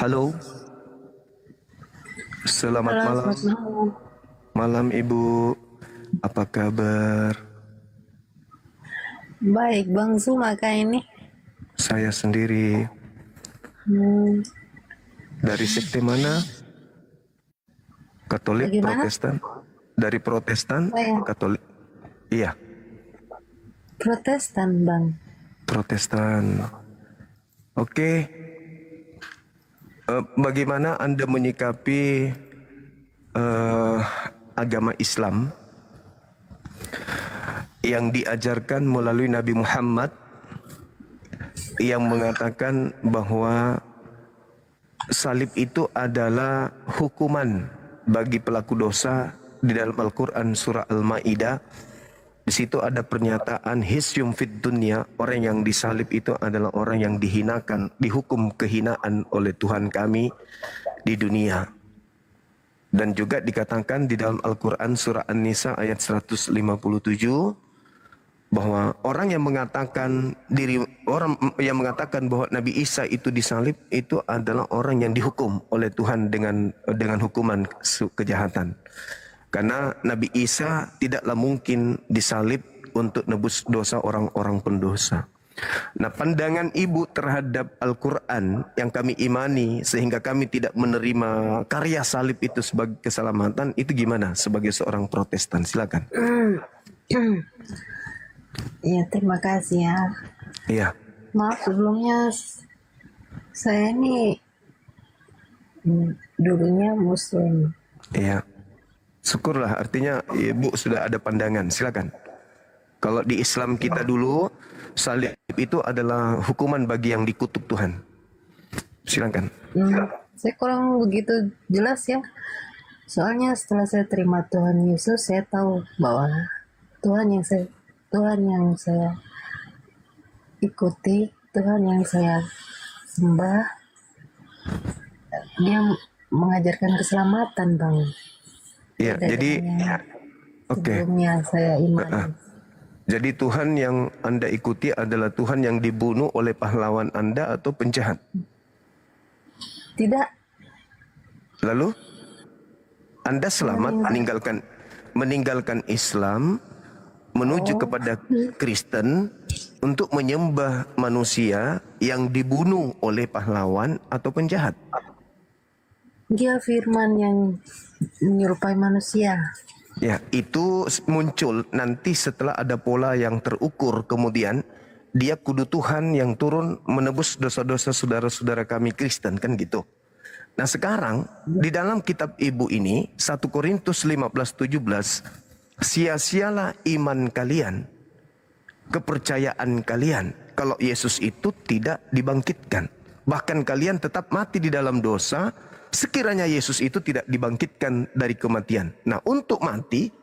Halo, selamat Halo, malam. selamat malam. Malam Ibu, apa kabar? Baik, Bang Zuma kah ini? Saya sendiri. Hmm, Dari sekte mana? Katolik, bagaimana? Protestan? Dari Protestan, Saya Katolik? Iya, Protestan, Bang. Protestan. Oke, bagaimana Anda menyikapi eh, agama Islam yang diajarkan melalui Nabi Muhammad yang mengatakan bahwa salib itu adalah hukuman bagi pelaku dosa di dalam Al-Quran surah Al-Ma'idah. Di situ ada pernyataan hisyum fid dunya, orang yang disalib itu adalah orang yang dihinakan, dihukum kehinaan oleh Tuhan kami di dunia. Dan juga dikatakan di dalam Al-Quran surah An-Nisa ayat 157 bahwa orang yang mengatakan bahwa Nabi Isa itu disalib itu adalah orang yang dihukum oleh Tuhan dengan hukuman kejahatan. Karena Nabi Isa tidaklah mungkin disalib untuk nebus dosa orang-orang pendosa. Nah, pandangan Ibu terhadap Al-Quran yang kami imani sehingga kami tidak menerima karya salib itu sebagai keselamatan, itu gimana sebagai seorang Protestan? Silakan. Ya, terima kasih ya. Iya. Maaf sebelumnya saya ini dulunya Muslim. Iya. Syukurlah, artinya Ibu sudah ada pandangan. Silakan. Kalau di Islam kita dulu, salib itu adalah hukuman bagi yang dikutuk Tuhan. Silakan. Saya kurang begitu jelas ya. Soalnya setelah saya terima Tuhan Yesus, saya tahu bahwa Tuhan yang saya ikuti, Tuhan yang saya sembah, Dia mengajarkan keselamatan, Bang. Iya, jadi oke. Sebelumnya saya imani. Jadi Tuhan yang Anda ikuti adalah Tuhan yang dibunuh oleh pahlawan Anda atau penjahat. Tidak, Lalu Anda selamat meninggalkan Islam menuju kepada Kristen untuk menyembah manusia yang dibunuh oleh pahlawan atau penjahat. Dia firman yang menyerupai manusia. Ya, itu muncul nanti setelah ada pola yang terukur, kemudian dia kudu Tuhan yang turun menebus dosa-dosa saudara-saudara kami Kristen, kan gitu. Nah sekarang di dalam kitab Ibu ini 1 Korintus 15:17, sia-sialah iman kalian, kepercayaan kalian kalau Yesus itu tidak dibangkitkan. Bahkan kalian tetap mati di dalam dosa sekiranya Yesus itu tidak dibangkitkan dari kematian. Nah, untuk bangkit,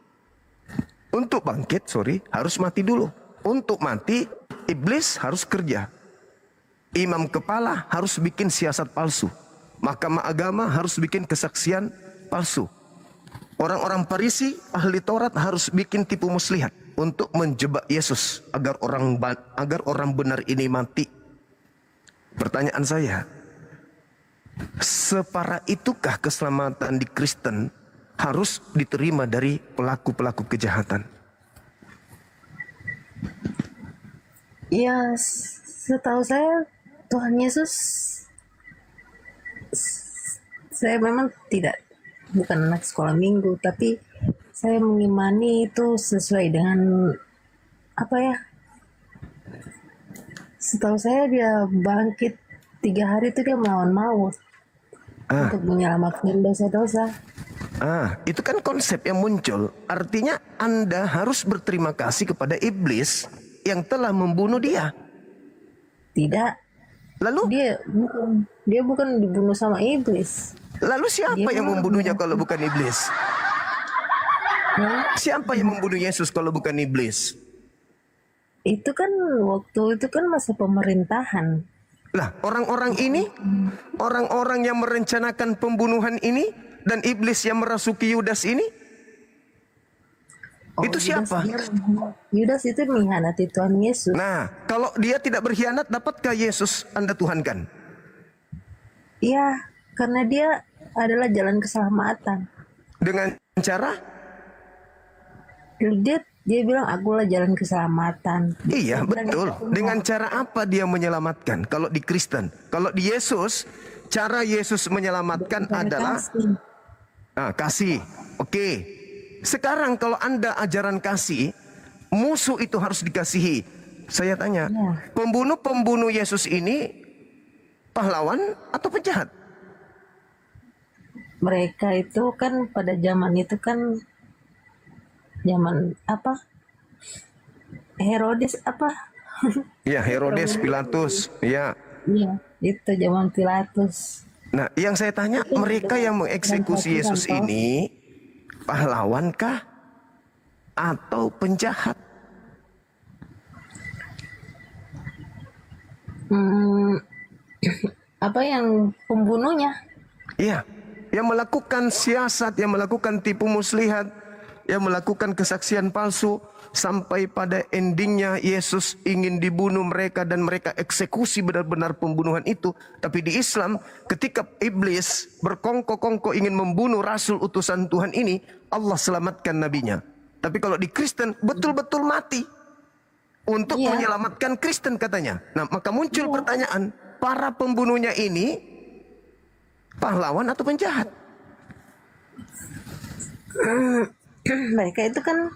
harus mati dulu. Untuk mati, iblis harus kerja. Imam kepala harus bikin siasat palsu. Mahkamah agama harus bikin kesaksian palsu. Orang-orang Farisi, ahli Taurat harus bikin tipu muslihat untuk menjebak Yesus agar orang benar ini mati. Pertanyaan saya, separah itukah keselamatan di Kristen harus diterima dari pelaku-pelaku kejahatan? Ya, setahu saya Tuhan Yesus, saya memang bukan anak sekolah minggu, tapi saya mengimani itu sesuai dengan apa ya? Setahu saya dia bangkit 3 hari itu dia melawan maut untuk menyelamatkan dosa-dosa. Itu kan konsep yang muncul. Artinya Anda harus berterima kasih kepada iblis yang telah membunuh dia. Tidak. Lalu? Dia bukan dibunuh sama iblis. Lalu siapa yang membunuhnya kalau bukan iblis? Siapa yang membunuh Yesus kalau bukan iblis? Itu kan waktu itu kan masa pemerintahan. Lah, orang-orang yang merencanakan pembunuhan ini dan iblis yang merasuki Yudas ini, itu siapa? Yudas itu mengkhianati Tuhan Yesus. Nah, kalau dia tidak berkhianat, dapatkah Yesus Anda tuhankan? Iya, karena dia adalah jalan keselamatan. Dengan cara, Dia bilang akulah jalan keselamatan. Dia iya bilang betul. kita semua. Dengan cara apa dia menyelamatkan? Kalau di Kristen, kalau di Yesus, cara Yesus menyelamatkan Cara adalah kasih. kasih. Oke. Sekarang kalau Anda ajaran kasih, musuh itu harus dikasihi. Saya tanya, Ya, pembunuh-pembunuh Yesus ini pahlawan atau penjahat? mereka itu kan pada zaman itu kan zaman apa? Herodes apa? Ya, Herodes, Herodes. Pilatus. Ya. Iya, itu zaman Pilatus. Nah, yang saya tanya, Itu mereka yang dengan mengeksekusi peraturan Yesus toh. ini pahlawankah atau penjahat? Hmm, apa yang pembunuhnya? Iya, yang melakukan siasat, yang melakukan tipu muslihat, yang melakukan kesaksian palsu, sampai pada endingnya Yesus ingin dibunuh mereka dan mereka eksekusi benar-benar pembunuhan itu. Tapi di Islam, ketika iblis berkongko-kongko ingin membunuh rasul utusan Tuhan ini, Allah selamatkan nabinya. Tapi kalau di Kristen betul-betul mati untuk Iya, menyelamatkan Kristen katanya. Nah, maka muncul iya. pertanyaan, para pembunuhnya ini pahlawan atau penjahat? Mereka itu kan